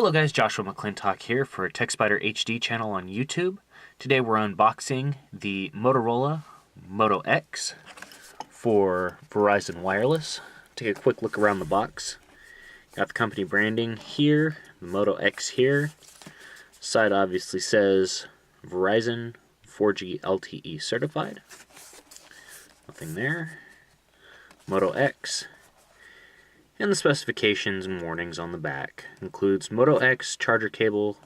Hello guys, Joshua McClintock here for TechSpider HD channel on YouTube. Today we're unboxing the Motorola Moto X for Verizon Wireless. Take a quick look around the box. Got the company branding here, the Moto X here. Side obviously says Verizon 4G LTE certified. Nothing there. Moto X. And the specifications and warnings on the back includes Moto X charger cable,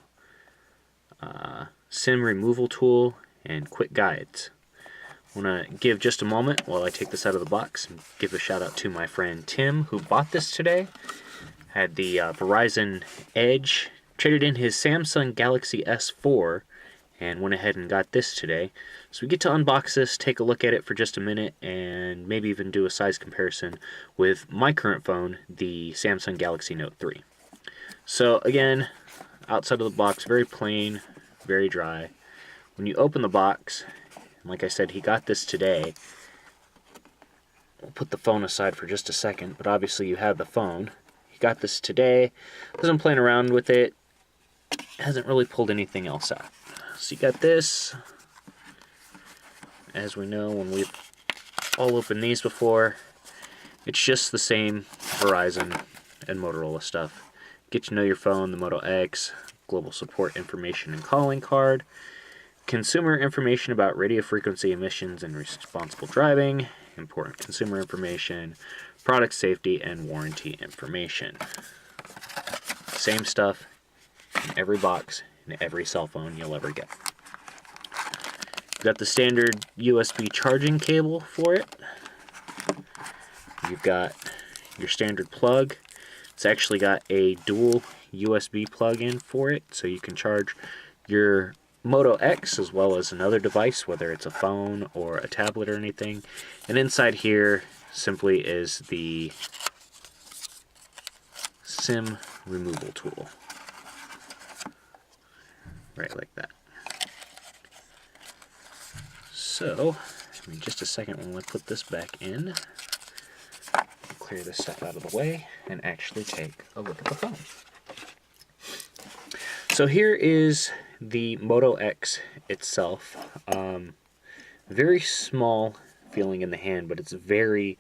SIM removal tool, and quick guides. I want to give just a moment while I take this out of the box and give a shout out to my friend Tim who bought this today. Had the Verizon Edge, traded in his Samsung Galaxy S4, and went ahead and got this today. So we get to unbox this, take a look at it for just a minute, and maybe even do a size comparison with my current phone, the Samsung Galaxy Note 3. So again, outside of the box, very plain, very dry. When you open the box, like I said, he got this today. We'll put the phone aside for just a second, but obviously you have the phone. He got this today, wasn't playing around with it, hasn't really pulled anything else out. So you got this. As we know, when we've all opened these before, it's just the same Verizon and Motorola stuff. Get to know your phone, the Moto X, global support information and calling card, consumer information about radio frequency emissions and responsible driving, important consumer information, product safety, and warranty information. Same stuff in every box, in every cell phone you'll ever get. You've got the standard USB charging cable for it. You've got your standard plug. It's actually got a dual USB plug-in for it, so you can charge your Moto X as well as another device, whether it's a phone or a tablet or anything. And inside here simply is the SIM removal tool. Right like that. So, in just a second when I put this back in, clear this stuff out of the way and actually take a look at the phone. So here is the Moto X itself. Very small feeling in the hand, but it's very,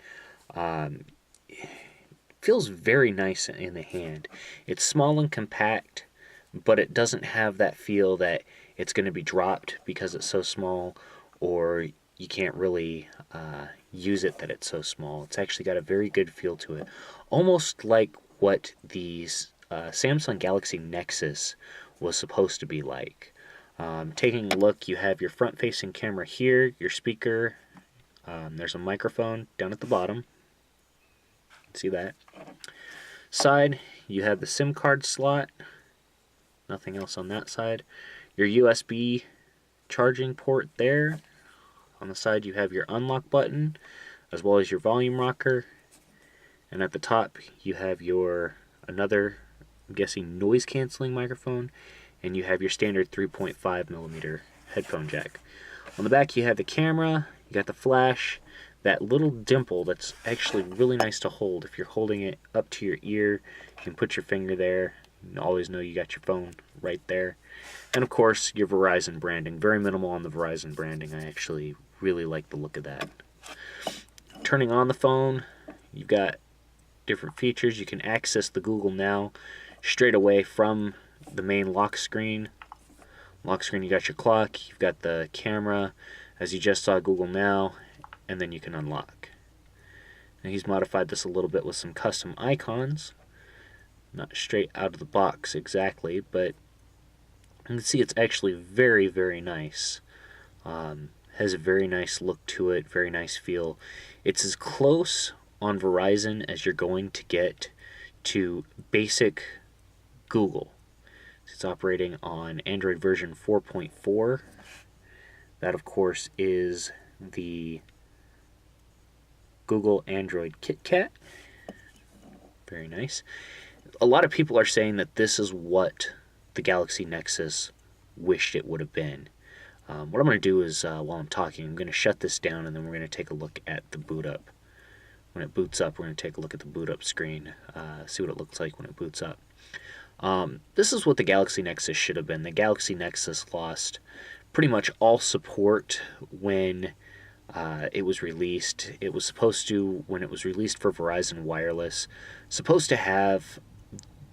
feels very nice in the hand. It's small and compact, but it doesn't have that feel that it's going to be dropped because it's so small, or you can't really use it that it's so small. It's actually got a very good feel to it. Almost like what the Samsung Galaxy Nexus was supposed to be like. Taking a look, you have your front-facing camera here, your speaker. There's a microphone down at the bottom. See that? Side, you have the SIM card slot. Nothing else on that side. Your USB charging port there. On the side you have your unlock button as well as your volume rocker. And at the top you have your another, I'm guessing, noise cancelling microphone, and you have your standard 3.5mm headphone jack. On the back you have the camera, you got the flash, that little dimple that's actually really nice to hold. If you're holding it up to your ear, you can put your finger there. You always know you got your phone right there. And of course, your Verizon branding. Very minimal on the Verizon branding. I actually really like the look of that. Turning on the phone, you've got different features. You can access the Google Now straight away from the main lock screen. Lock screen, you got your clock, you've got the camera, as you just saw, Google Now, and then you can unlock. And he's modified this a little bit with some custom icons. Not straight out of the box exactly, but you can see it's actually very, very nice. Has a very nice look to it, very nice feel. It's as close on Verizon as you're going to get to basic Google. It's operating on Android version 4.4. That, of course, is the Google Android KitKat. Very nice. A lot of people are saying that this is what the Galaxy Nexus wished it would have been. What I'm going to do is, while I'm talking, I'm going to shut this down and then we're going to take a look at the boot up. When it boots up, we're going to take a look at the boot up screen, see what it looks like when it boots up. This is what the Galaxy Nexus should have been. The Galaxy Nexus lost pretty much all support when it was released. It was supposed to, when it was released for Verizon Wireless, supposed to have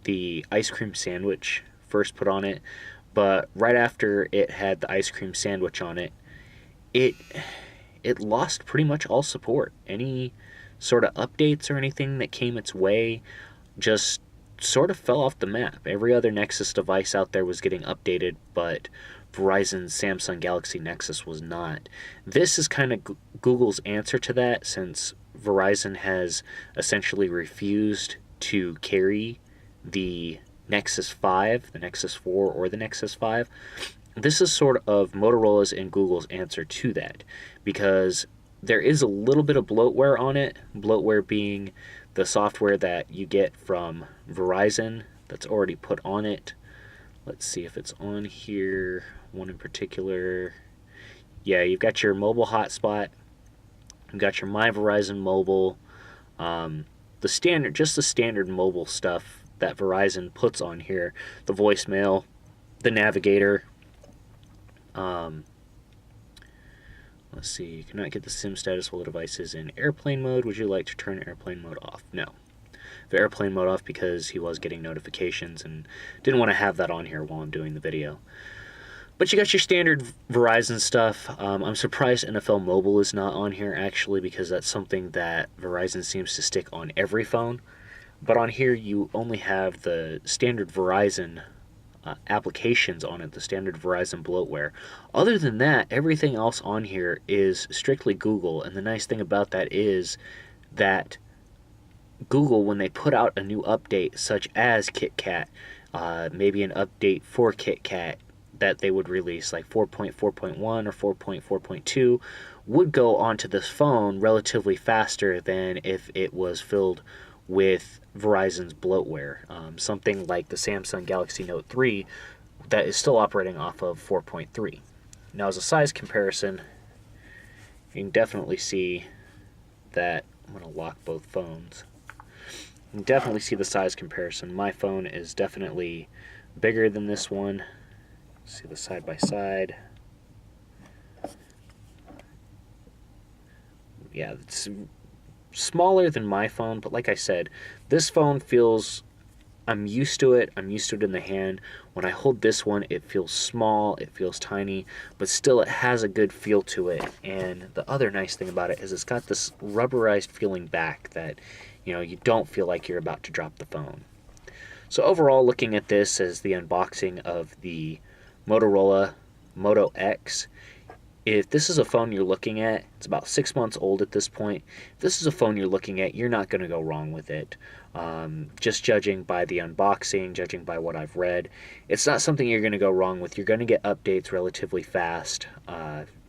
the ice cream sandwich first put on it, but right after it had the ice cream sandwich on it, it it lost pretty much all support. Any sort of updates or anything that came its way just sort of fell off the map. Every other Nexus device out there was getting updated, but Verizon's Samsung Galaxy Nexus was not. This is kind of Google's answer to that, since Verizon has essentially refused to carry the Nexus 5, the Nexus 4, or the Nexus 5. This is sort of Motorola's and Google's answer to that, because there is a little bit of bloatware on it. Bloatware being the software that you get from Verizon that's already put on it. Let's see if it's on here. One in particular. Yeah, you've got your mobile hotspot. You've got your My Verizon Mobile. The standard mobile stuff that Verizon puts on here. The voicemail, the navigator. Let's see, you cannot get the SIM status while the device is in airplane mode. Would you like to turn airplane mode off? No. The airplane mode off because he was getting notifications and didn't want to have that on here while I'm doing the video. But you got your standard Verizon stuff. I'm surprised NFL Mobile is not on here, actually, because that's something that Verizon seems to stick on every phone. But on here, you only have the standard Verizon applications on it, the standard Verizon bloatware. Other than that, everything else on here is strictly Google, and the nice thing about that is that Google, when they put out a new update, such as KitKat, maybe an update for KitKat that they would release, like 4.4.1 or 4.4.2, would go onto this phone relatively faster than if it was filled with Verizon's bloatware. Something like the Samsung Galaxy Note 3 that is still operating off of 4.3. Now, as a size comparison, you can definitely see that. I'm going to lock both phones. You can definitely see the size comparison. My phone is definitely bigger than this one. See the side by side. Yeah, it's smaller than my phone, but like I said, this phone feels, I'm used to it. I'm used to it in the hand. When I hold this one, it feels small, it feels tiny, but still it has a good feel to it. And the other nice thing about it is it's got this rubberized feeling back that, you don't feel like you're about to drop the phone. So overall, looking at this as the unboxing of the Motorola Moto X, if this is a phone you're looking at, it's about 6 months old at this point. If this is a phone you're looking at, you're not going to go wrong with it. Just judging by the unboxing, judging by what I've read, it's not something you're going to go wrong with. You're going to get updates relatively fast.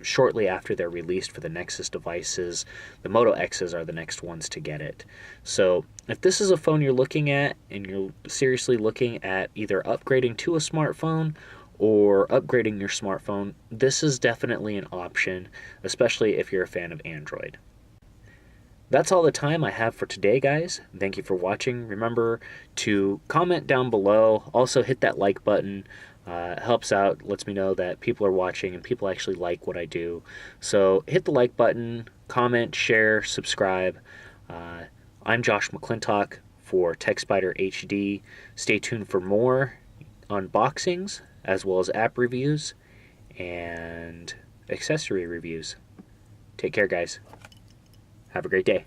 Shortly after they're released for the Nexus devices, the Moto X's are the next ones to get it. So if this is a phone you're looking at and you're seriously looking at either upgrading to a smartphone or upgrading your smartphone, this is definitely an option, especially if you're a fan of Android. That's all the time I have for today, guys. Thank you for watching. Remember to comment down below. Also hit that like button. It helps out, lets me know that people are watching and people actually like what I do. So hit the like button, comment, share, subscribe. I'm Josh McClintock for TechSpider HD. Stay tuned for more unboxings, as well as app reviews and accessory reviews. Take care, guys. Have a great day.